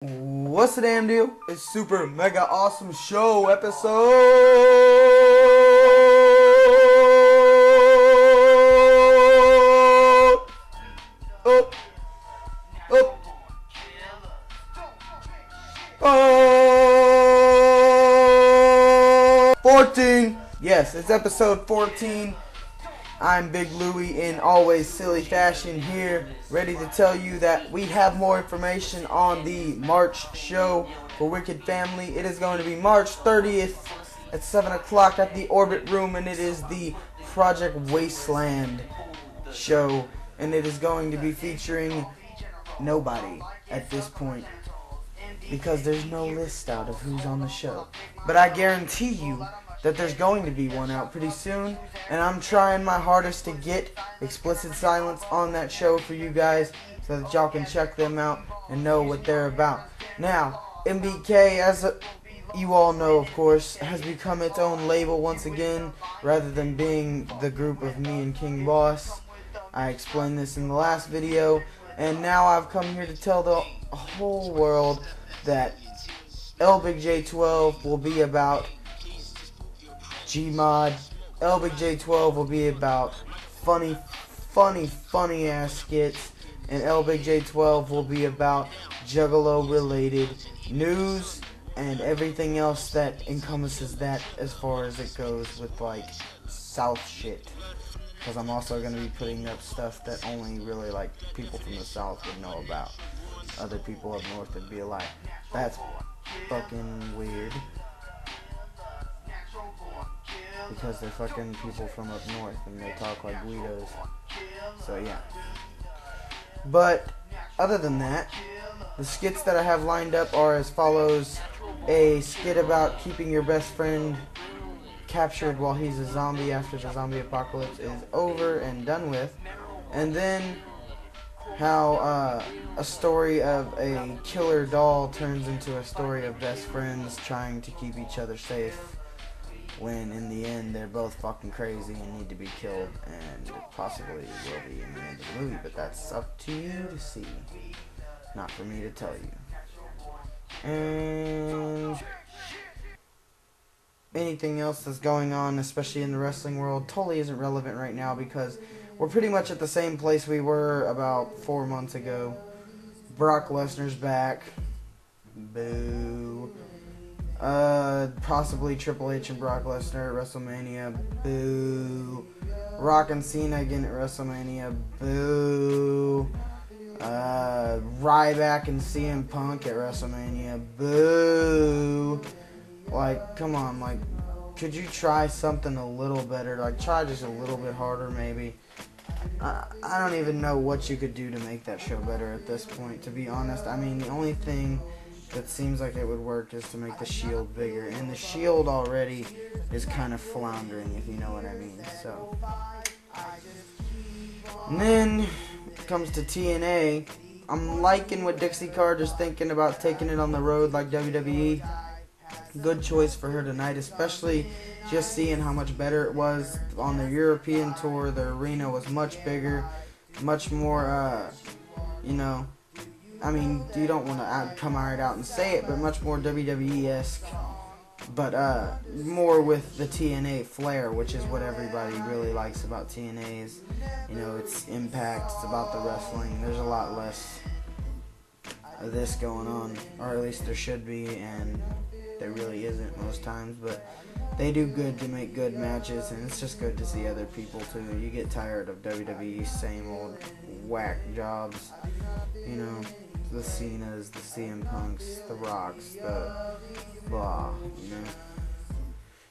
What's the damn deal? It's super mega awesome show episode. Up, up, 14. Yes, it's episode 14. I'm Big Louie in always silly fashion here, ready to tell you that we have more information on the March show for Wicked Family. It is going to be March 30th at 7 o'clock at the Orbit Room, and it is the Project Wasteland show, and it is going to be featuring nobody at this point because there's no list out of who's on the show. But I guarantee you that there's going to be one out pretty soon, and I'm trying my hardest to get Explicit Silence on that show for you guys so that y'all can check them out and know what they're about. Now, MBK, as you all know, of course, has become its own label once again, rather than being the group of me and King Boss. I explained this in the last video, and now I've come here to tell the whole world that lbigj12 will be about Gmod. lbigj12 will be about funny ass skits, and lbigj12 will be about Juggalo related news and everything else that encompasses that as far as it goes with like South shit. Because I'm also going to be putting up stuff that only really like people from the South would know about. Other people up north would be like, that's fucking weird. Because they're fucking people from up north and they talk like Guidos. So yeah. But other than that, the skits that I have lined up are as follows. A skit about keeping your best friend captured while he's a zombie after the zombie apocalypse is over and done with. And then how a story of a killer doll turns into a story of best friends trying to keep each other safe, when in the end they're both fucking crazy and need to be killed, and possibly will be in the end of the movie, but that's up to you to see, not for me to tell you. And anything else that's going on, especially in the wrestling world, totally isn't relevant right now because we're pretty much at the same place we were about 4 months ago. Brock Lesnar's back. Boo. Possibly Triple H and Brock Lesnar at WrestleMania. Boo. Rock and Cena again at WrestleMania. Boo. Ryback and CM Punk at WrestleMania. Boo. Like, come on, like, could you try something a little better? Like, try just a little bit harder, maybe. I don't even know what you could do to make that show better at this point, to be honest. I mean, the only thing that seems like it would work is to make the Shield bigger, and the Shield already is kind of floundering, if you know what I mean. So, and then it comes to TNA. I'm liking what Dixie Carter's thinking about taking it on the road like WWE. Good choice for her tonight, especially just seeing how much better it was on their European tour. The arena was much bigger, much more, you know, I mean, you don't want to come right out and say it, but much more WWE-esque, but more with the TNA flair, which is what everybody really likes about TNA is, you know, it's impact, it's about the wrestling. There's a lot less of this going on, or at least there should be, and there really isn't most times, but they do good to make good matches, and it's just good to see other people too. You get tired of WWE's same old whack jobs, you know, the Cenas, the CM Punks, the Rocks, the blah, you know.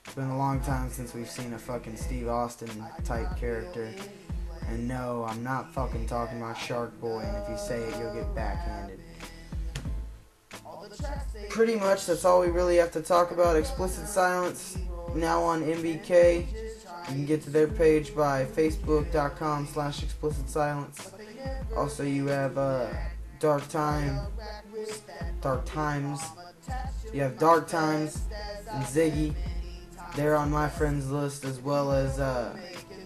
It's been a long time since we've seen a fucking Steve Austin type character, and no, I'm not fucking talking about Shark Boy, and if you say it, you'll get backhanded. Pretty much that's all we really have to talk about. Explicit Silence now on MBK. You can get to their page by facebook.com/explicit silence. Also, you have Dark Times. You have Dark Times and Ziggy. They're on my friends list, as well as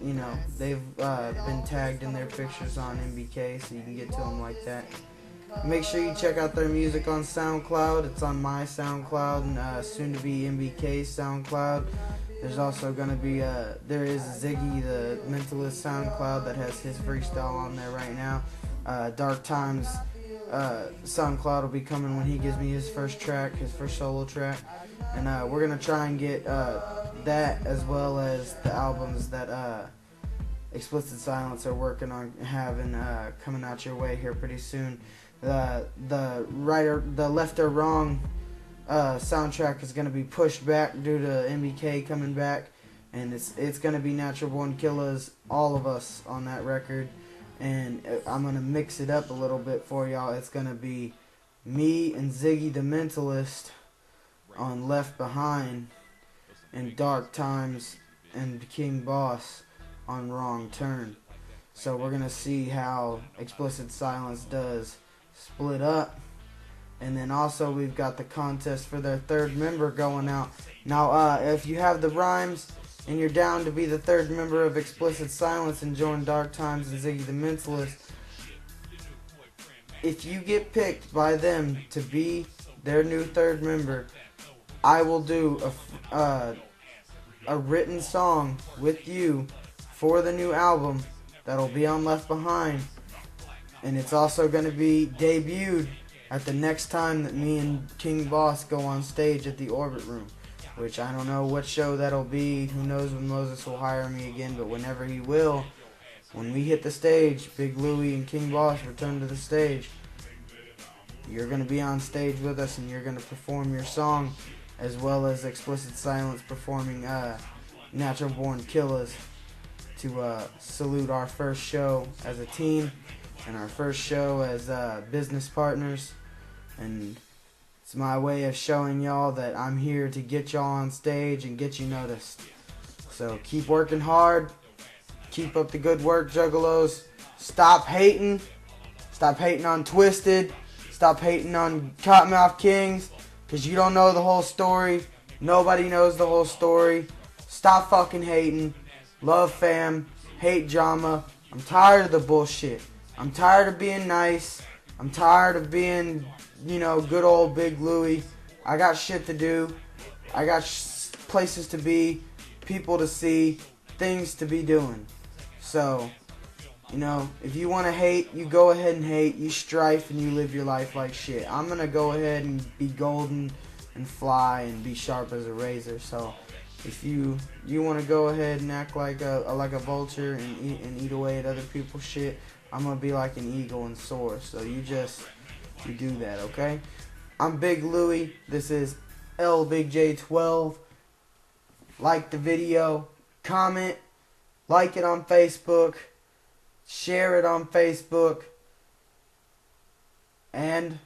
you know, they've been tagged in their pictures on MBK, so you can get to them like that. Make sure you check out their music on SoundCloud. It's on my SoundCloud and soon to be MBK's SoundCloud. There's also going to be, there is Ziggy the Mentalist SoundCloud that has his freestyle on there right now. Dark Times SoundCloud will be coming when he gives me his first track, his first solo track. And we're going to try and get that as well as the albums that Explicit Silence are working on having coming out your way here pretty soon. The Left or Wrong soundtrack is going to be pushed back due to MBK coming back, and it's going to be Natural Born Killers, all of us on that record, and I'm going to mix it up a little bit for y'all. It's going to be me and Ziggy the Mentalist on Left Behind, and Dark Times and King Boss on Wrong Turn. So we're going to see how Explicit Silence does split up. And then also we've got the contest for their third member going out. Now, if you have the rhymes and you're down to be the third member of Explicit Silence and join Dark Times and Ziggy the Mentalist, if you get picked by them to be their new third member, I will do a written song with you for the new album that'll be on Left Behind. And it's also going to be debuted at the next time that me and King Boss go on stage at the Orbit Room, which I don't know what show that'll be. Who knows when Moses will hire me again, but whenever he will, when we hit the stage, Big Louie and King Boss return to the stage, you're going to be on stage with us and you're going to perform your song, as well as Explicit Silence performing Natural Born Killers to salute our first show as a team and our first show as business partners. And it's my way of showing y'all that I'm here to get y'all on stage and get you noticed. So keep working hard. Keep up the good work, Juggalos. Stop hating. Stop hating on Twisted. Stop hating on Cottonmouth Kings, because you don't know the whole story. Nobody knows the whole story. Stop fucking hating. Love fam. Hate drama. I'm tired of the bullshit. I'm tired of being nice. I'm tired of being, good old Big Louie. I got shit to do. I got places to be, people to see, things to be doing. So, if you want to hate, you go ahead and hate. You strife and you live your life like shit. I'm going to go ahead and be golden and fly and be sharp as a razor. So, if you want to go ahead and act like a vulture and eat away at other people's shit, I'm going to be like an eagle and soar. So you do that, okay? I'm Big Louie. This is lbigj12. Like the video. Comment. Like it on Facebook. Share it on Facebook. And